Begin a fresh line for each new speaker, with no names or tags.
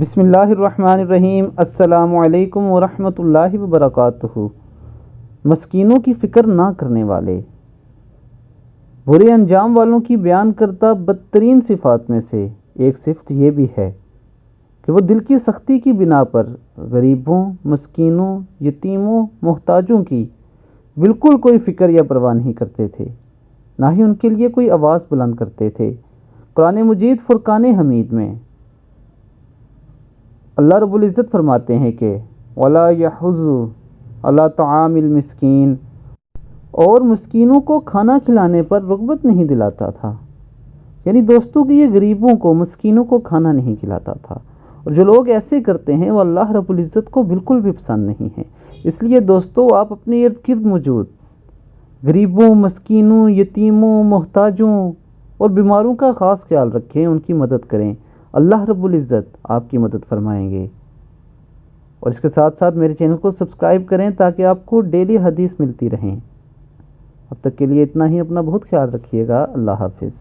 بسم اللہ الرحمن الرحیم۔ السلام علیکم ورحمۃ اللہ وبرکاتہ۔ مسکینوں کی فکر نہ کرنے والے، برے انجام والوں کی بیان کرتا بدترین صفات میں سے ایک صفت یہ بھی ہے کہ وہ دل کی سختی کی بنا پر غریبوں، مسکینوں، یتیموں، محتاجوں کی بالکل کوئی فکر یا پرواہ نہیں کرتے تھے، نہ ہی ان کے لیے کوئی آواز بلند کرتے تھے۔ قرآن مجید فرقان حمید میں اللہ رب العزت فرماتے ہیں کہ وَلَا يَحُضُّ عَلَىٰ طَعَامِ الْمِسْكِينِ، اور مسکینوں کو کھانا کھلانے پر رغبت نہیں دلاتا تھا، یعنی دوستوں کی یہ غریبوں کو، مسکینوں کو کھانا نہیں کھلاتا تھا۔ اور جو لوگ ایسے کرتے ہیں وہ اللہ رب العزت کو بالکل بھی پسند نہیں ہیں۔ اس لیے دوستو، آپ اپنے ارد گرد موجود غریبوں، مسکینوں، یتیموں، محتاجوں اور بیماروں کا خاص خیال رکھیں، ان کی مدد کریں، اللہ رب العزت آپ کی مدد فرمائیں گے۔ اور اس کے ساتھ ساتھ میرے چینل کو سبسکرائب کریں تاکہ آپ کو ڈیلی حدیث ملتی رہیں۔ اب تک کے لیے اتنا ہی، اپنا بہت خیال رکھیے گا۔ اللہ حافظ۔